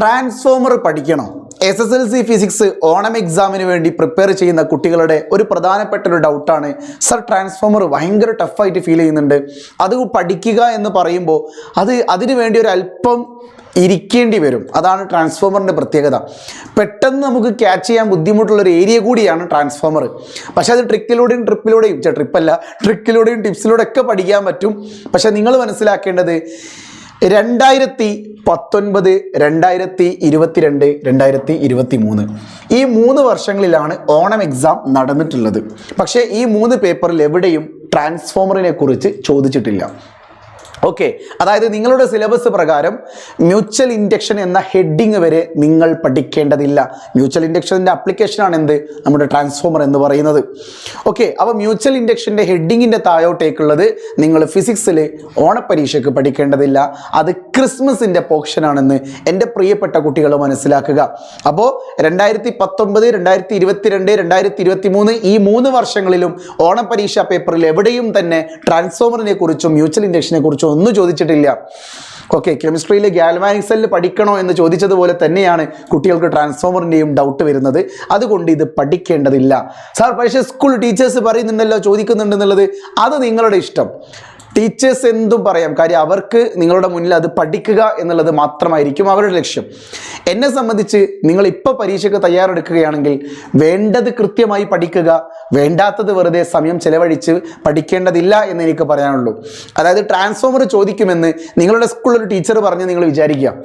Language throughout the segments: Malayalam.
ട്രാൻസ്ഫോമർ പഠിക്കണോ? SSLC ഫിസിക്സ് ഓണം എക്സാമിന് വേണ്ടി പ്രിപ്പയർ ചെയ്യുന്ന കുട്ടികളുടെ ഒരു പ്രധാനപ്പെട്ട ഒരു ഡൗട്ടാണ്, സർ ട്രാൻസ്ഫോമർ ഭയങ്കര ടഫായിട്ട് ഫീൽ ചെയ്യുന്നുണ്ട്, അത് പഠിക്കുക എന്ന് പറയുമ്പോൾ അതിനു വേണ്ടി ഒരു അല്പം ഇരിക്കേണ്ടി വരും. അതാണ് ട്രാൻസ്ഫോമറിൻ്റെ പ്രത്യേകത. പെട്ടെന്ന് നമുക്ക് ക്യാച്ച് ചെയ്യാൻ ബുദ്ധിമുട്ടുള്ളൊരു ഏരിയ കൂടിയാണ് ട്രാൻസ്ഫോമർ. പക്ഷേ അത് ട്രിക്കിലൂടെയും ട്രിക്കിലൂടെയും ടിപ്സിലൂടെ ഒക്കെ പഠിക്കാൻ പറ്റും. പക്ഷേ നിങ്ങൾ മനസ്സിലാക്കേണ്ടത് 2019, 2022, 2023 ഈ 3 വർഷങ്ങളിലാണ് ഓണം എക്സാം നടന്നിട്ടുള്ളത്. പക്ഷേ ഈ 3 പേപ്പറിൽ എവിടെയും ട്രാൻസ്ഫോമറിനെ കുറിച്ച് ചോദിച്ചിട്ടില്ല. ഓക്കെ, അതായത് നിങ്ങളുടെ സിലബസ് പ്രകാരം മ്യൂച്വൽ ഇൻഡക്ഷൻ എന്ന ഹെഡിങ് വരെ നിങ്ങൾ പഠിക്കേണ്ടതില്ല. മ്യൂച്വൽ ഇൻഡക്ഷൻ്റെ ആപ്ലിക്കേഷനാണ് നമ്മുടെ ട്രാൻസ്ഫോമർ എന്ന് പറയുന്നത്. ഓക്കെ, അപ്പോൾ മ്യൂച്വൽ ഇൻഡക്ഷൻ്റെ ഹെഡിങ്ങിൻ്റെ താഴോട്ടേക്കുള്ളത് നിങ്ങൾ ഫിസിക്സിൽ ഓണപ്പരീക്ഷയ്ക്ക് പഠിക്കേണ്ടതില്ല. അത് ക്രിസ്മസിൻ്റെ പോർഷനാണെന്ന് എൻ്റെ പ്രിയപ്പെട്ട കുട്ടികൾ മനസ്സിലാക്കുക. അപ്പോൾ 2019, 2022, 2023 ഈ 3 വർഷങ്ങളിലും ഓണപ്പരീക്ഷാ പേപ്പറിൽ എവിടെയും തന്നെ ട്രാൻസ്ഫോമറിനെ കുറിച്ചും മ്യൂച്വൽ ഇൻഡക്ഷനെ കുറിച്ചും ഒന്നും ചോദിച്ചിട്ടില്ല. ഓക്കെ, കെമിസ്ട്രിയിൽ ഗാൽവാനിക് സെല്ല് പഠിക്കണോ എന്ന് ചോദിച്ചതുപോലെ തന്നെയാണ് കുട്ടികൾക്ക് ട്രാൻസ്ഫോമറിൻ്റെയും ഡൗട്ട് വരുന്നത്. അതുകൊണ്ട് ഇത് പഠിക്കേണ്ടതില്ല. സാർ പക്ഷേ സ്കൂൾ ടീച്ചേഴ്സ് പറയുന്നുണ്ടല്ലോ, ചോദിക്കുന്നുണ്ടെന്നുള്ളത്, അത് നിങ്ങളുടെ ഇഷ്ടം. ടീച്ചേഴ്സ് എന്തും പറയാം, കാര്യം അവർക്ക് നിങ്ങളുടെ മുന്നിൽ അത് പഠിക്കുക എന്നുള്ളത് മാത്രമായിരിക്കും അവരുടെ ലക്ഷ്യം. എന്നെ സംബന്ധിച്ച് നിങ്ങൾ ഇപ്പോൾ പരീക്ഷയ്ക്ക് തയ്യാറെടുക്കുകയാണെങ്കിൽ വേണ്ടത് കൃത്യമായി പഠിക്കുക, വേണ്ടാത്തത് വെറുതെ സമയം ചെലവഴിച്ച് പഠിക്കേണ്ടതില്ല എന്ന് എനിക്ക് പറയാനുള്ളൂ. അതായത് ട്രാൻസ്ഫോമർ ചോദിക്കുമെന്ന് നിങ്ങളുടെ സ്കൂളിൽ ടീച്ചർ പറഞ്ഞ് നിങ്ങൾ വിചാരിക്കുക.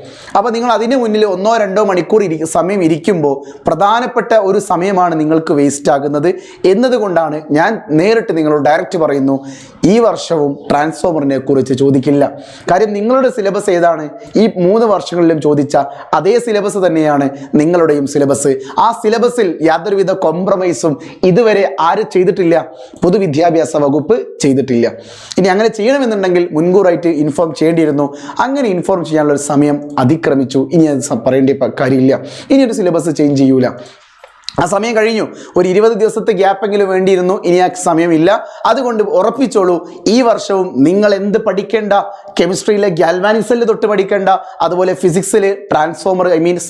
അപ്പോൾ നിങ്ങൾ അതിന് മുന്നിൽ 1-2 മണിക്കൂർ സമയം ഇരിക്കുമ്പോൾ പ്രധാനപ്പെട്ട ഒരു സമയമാണ് നിങ്ങൾക്ക് വേസ്റ്റ് ആകുന്നത്. എന്നതുകൊണ്ടാണ് ഞാൻ നേരിട്ട് നിങ്ങളോട് ഡയറക്റ്റ് പറയുന്നു, ഈ വർഷവും ട്രാൻസ്ഫോമറിനെ കുറിച്ച് ചോദിക്കില്ല. കാര്യം നിങ്ങളുടെ സിലബസ് ഏതാണ്? ഈ 3 വർഷങ്ങളിലും ചോദിച്ച അതേ സിലബസ് തന്നെയാണ് നിങ്ങളുടെയും സിലബസ്. ആ സിലബസിൽ യാതൊരുവിധ കോംപ്രമൈസും ഇതുവരെ ആര് ചെയ്തിട്ടില്ല? പൊതുവിദ്യാഭ്യാസ വകുപ്പ് ചെയ്തിട്ടില്ല. ഇനി അങ്ങനെ ചെയ്യണമെന്നുണ്ടെങ്കിൽ മുൻകൂറായിട്ട് ഇൻഫോം ചെയ്യേണ്ടിയിരുന്നു. അങ്ങനെ ഇൻഫോം ചെയ്യാനുള്ള ഒരു സമയം അതിക്രമിച്ചു. ഇനി അത് പറയേണ്ട കാര്യമില്ല. ഇനി ഒരു സിലബസ് ചേഞ്ച് ചെയ്യൂല. ആ സമയം കഴിഞ്ഞു. ഒരു 20 ദിവസത്തെ ഗ്യാപ്പെങ്കിലും വേണ്ടിയിരുന്നു. ഇനി ആ സമയമില്ല. അതുകൊണ്ട് ഉറപ്പിച്ചോളൂ, ഈ വർഷവും നിങ്ങൾ എന്ത് പഠിക്കേണ്ട? കെമിസ്ട്രിയിലെ ഗാൽവാനിക് സെല്ല് തൊട്ട് പഠിക്കേണ്ട, അതുപോലെ ഫിസിക്സിൽ ട്രാൻസ്ഫോമർ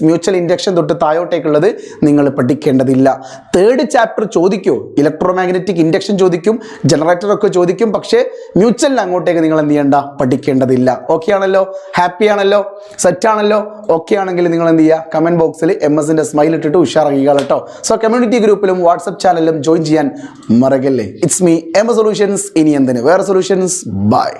മ്യൂച്വൽ ഇൻഡക്ഷൻ തൊട്ട് താഴോട്ടേക്കുള്ളത് നിങ്ങൾ പഠിക്കേണ്ടതില്ല. 3rd ചാപ്റ്റർ ചോദിക്കൂ, ഇലക്ട്രോമാഗ്നറ്റിക് ഇൻഡക്ഷൻ ചോദിക്കും, ജനറേറ്ററൊക്കെ ചോദിക്കും. പക്ഷേ മ്യൂച്വലിൽ അങ്ങോട്ടേക്ക് നിങ്ങൾ എന്ത് ചെയ്യേണ്ട? പഠിക്കേണ്ടതില്ല. ഓക്കെ ആണല്ലോ? ഹാപ്പി ആണല്ലോ? സെറ്റാണല്ലോ? ഓക്കെ ആണെങ്കിൽ നിങ്ങൾ എന്ത് ചെയ്യുക? കമൻറ്റ് ബോക്സിൽ MS-ൻ്റെ സ്മൈൽ ഇട്ടിട്ട് ഉഷാറാക്കുക കേട്ടോ. സോ കമ്മ്യൂണിറ്റി ഗ്രൂപ്പിലും വാട്സപ്പ് ചാനലിലും ജോയിൻ ചെയ്യാൻ മറക്കല്ലേ. It's me MS solutions. ഇനി എന്തിന് വേറെ സൊല്യൂഷൻസ്. ബൈ.